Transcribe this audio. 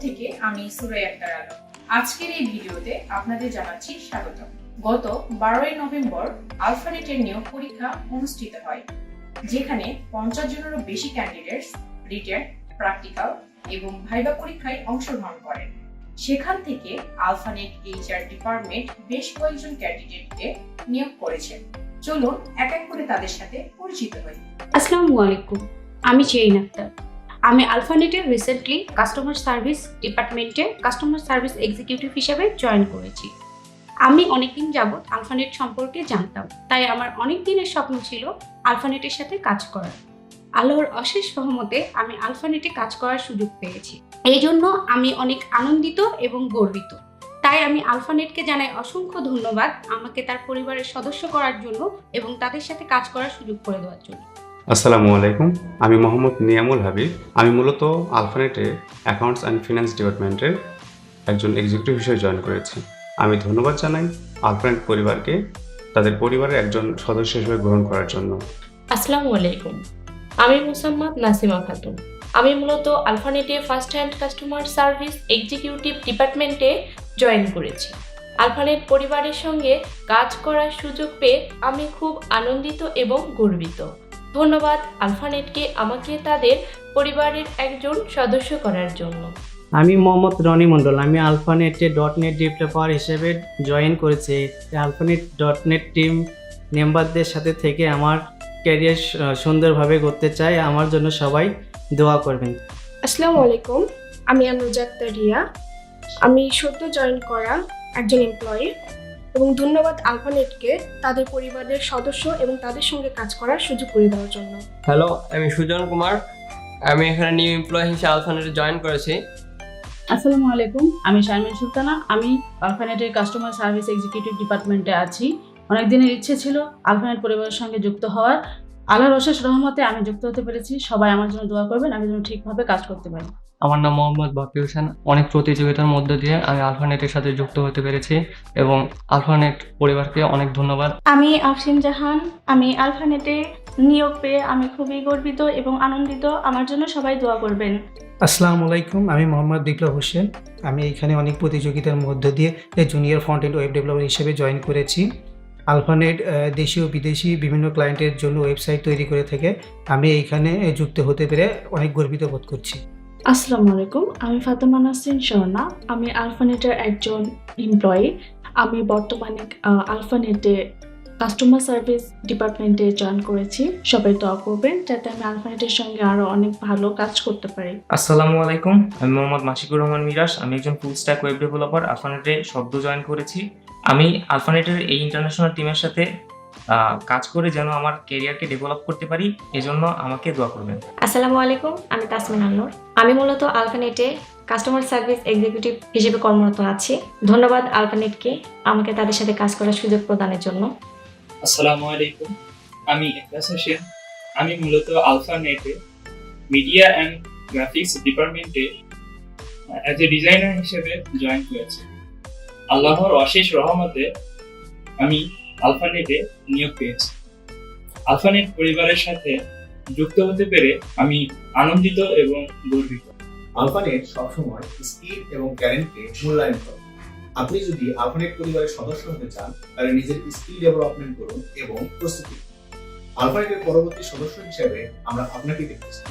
থেকে আমি সুরাইয়া আক্তার আলম। আজকের এই ভিডিওতে আপনাদের জানাচ্ছি স্বাগত। গত 12ই নভেম্বর আলফানেটের নিয়োগ পরীক্ষা অনুষ্ঠিত হয়, যেখানে 50 জনেরও বেশি ক্যান্ডিডেটস রিটেন, প্র্যাকটিক্যাল এবং ভাইভা পরীক্ষায় অংশগ্রহণ করেন। সেখান থেকে আলফানেট এইচআর ডিপার্টমেন্ট বেশ কয়েকজন ক্যান্ডিডেটকে নিয়োগ করেছেন। চলুন এক এক করে তাদের সাথে পরিচিত হই। আসসালামু আলাইকুম, আমি চেইন আক্তার। আমি আলফানেটের রিসেন্টলি কাস্টমার সার্ভিস ডিপার্টমেন্টে কাস্টমার সার্ভিস এক্সিকিউটিভ হিসেবে জয়েন করেছি। আমি অনেকদিন যাবৎ আলফানেট সম্পর্কে জানতাম, তাই আমার অনেক দিনের স্বপ্ন ছিল আলফানেটের সাথে কাজ করার। আল্লাহর অশেষ রহমতে আমি আলফানেটে কাজ করার সুযোগ পেয়েছি। এই জন্য আমি অনেক আনন্দিত এবং গর্বিত। তাই আমি আলফানেটকে জানাই অসংখ্য ধন্যবাদ আমাকে তার পরিবারের সদস্য করার জন্য এবং তাদের সাথে কাজ করার সুযোগ করে দেওয়ার জন্য। আসসালামু আলাইকুম, আমি মোহাম্মদ নিয়ামুল হাবিব। আমি মূলত আলফানেটে অ্যাকাউন্টস অ্যান্ড ফিনান্স ডিপার্টমেন্টের একজন এক্সিকিউটিভ হিসেবে জয়েন করেছি। আমি ধন্যবাদ জানাই আলফানেট পরিবারকে তাদের পরিবারের একজন সদস্য হিসেবে গ্রহণ করার জন্য। আসসালামু আলাইকুম, আমি মুসাম্মদ নাসিমা খাতুন। আমি মূলত আলফানেটে first hand customer service executive ডিপার্টমেন্টে জয়েন করেছি। আলফানেট পরিবারের সঙ্গে কাজ করার সুযোগ পেয়ে আমি খুব আনন্দিত এবং গর্বিত। ধন্যবাদ আলফানেটকে আমাকে তাদের পরিবারের একজন সদস্য করার জন্য। আমি মোহাম্মদ রনি মণ্ডল। আমি আলফানেটে .NET ডেভেলপার হিসেবে জয়েন করেছি। আলফানেট .NET টিম মেম্বারদের সাথে থেকে আমার ক্যারিয়ার সুন্দরভাবে করতে চাই। আমার জন্য সবাই দোয়া করবেন। আসসালামু আলাইকুম, আমি অনুজা আক্তার রিয়া। আমি সদ্য জয়েন করা একজন এমপ্লয়ি এবং ধন্যবাদ আলফানেটকে তাদের পরিবারের সদস্য এবং তাদের সঙ্গে কাজ করার সুযোগ করে দেওয়ার জন্য। হ্যালো, আমি সুজন কুমার। আমি এখানে নিউ এমপ্লয়ি হিসেবে আলফানেটে জয়েন করেছি। আসসালামু আলাইকুম, আমি শারমিন সুলতানা। আমি আলফানেটের কাস্টমার সার্ভিস এক্সিকিউটিভ ডিপার্টমেন্টে আছি। অনেক দিনের ইচ্ছে ছিল আলফানেট পরিবারের সঙ্গে যুক্ত হওয়ার। আল্লাহর অশেষ রহমতে আমি যুক্ত হতে পেরেছি। সবাই আমার জন্য দোয়া করবেন, আমি যেন ঠিকভাবে কাজ করতে পারি। আমার নাম মোহাম্মদ বাপি হোসেন। অনেক প্রতিযোগিতার মধ্য দিয়ে আমি আলফানেটের সাথে যুক্ত হতে পেরেছি এবং আলফানেট পরিবারকে অনেক ধন্যবাদ। আমি আফরিন জাহান। আমি আলফানেটে নিয়োগ পেয়ে আমি খুবই গর্বিত এবং আনন্দিত। আমার জন্য সবাই দোয়া করবেন। আসসালামু আলাইকুম, আমি মোহাম্মদ বিপ্লব হোসেন। আমি এখানে অনেক প্রতিযোগিতার মধ্য দিয়ে junior front end web developer হিসেবে জয়েন করেছি। আলফানেট দেশীয় বিদেশি বিভিন্ন ক্লায়েন্টের জন্য ওয়েবসাইট তৈরি করে থাকে। আমি এইখানে যুক্ত হতে পেরে অনেক গর্বিত বোধ করছি। আসসালামু আলাইকুম, আমি ফাতেমা নাসরিন স্বর্ণা। আমি আলফানেটের একজন এমপ্লয়ি। আমি বর্তমানে আলফানেটে কাস্টমার সার্ভিস ডিপার্টমেন্টে জয়েন করেছি। সবাই দোয়া করবেন যাতে আমি আলফানেটের সঙ্গে আরও অনেক ভালো কাজ করতে পারি। আসসালামু আলাইকুম, আমি মোহাম্মদ মাশিকুর রহমান মিরাজ। আমি একজন ফুল স্ট্যাক ওয়েব ডেভেলপার। আলফানেটে সদ্য জয়েন করেছি। আমি আলফানেটের এই ইন্টারন্যাশনাল টিমের সাথে কাজ করে যেন আমার ক্যারিয়ারকে ডেভেলপ করতে পারি, এজন্য আমাকে দোয়া করবেন। আসসালামু আলাইকুম, আমি তাসমিন আনোয়ার। আমি মূলত আলফানেটে কাস্টমার সার্ভিস এক্সিকিউটিভ হিসেবে কর্মরত আছি। ধন্যবাদ আলফানেটকে আমাকে তাদের সাথে কাজ করার সুযোগ প্রদানের জন্য। আসসালামু আলাইকুম, আমি ইখলাস হোসেন। আমি মূলত আলফানেটে মিডিয়া অ্যান্ড গ্রাফিক্স ডিপার্টমেন্টে অ্যাজ এ ডিজাইনার হিসেবে জয়েন করেছি। আল্লাহর অশেষ রহমতে আমি আলফানেটে নিয়োগ পেয়েছি। আলফানেট পরিবারের সাথে যুক্ত হতে পেরে আমি আনন্দিত এবং গর্বিত। আলফানেট সবসময় স্কিল এবং ট্যালেন্টকে মূল্যায়ন করে। আপনি যদি আলফানেট পরিবারের সদস্য হতে চান তাহলে নিজের স্কিল ডেভেলপমেন্ট করুন এবং প্রস্তুতি। আলফানেটের পরবর্তী সদস্য হিসেবে আমরা আপনাকে দেখতে চাই।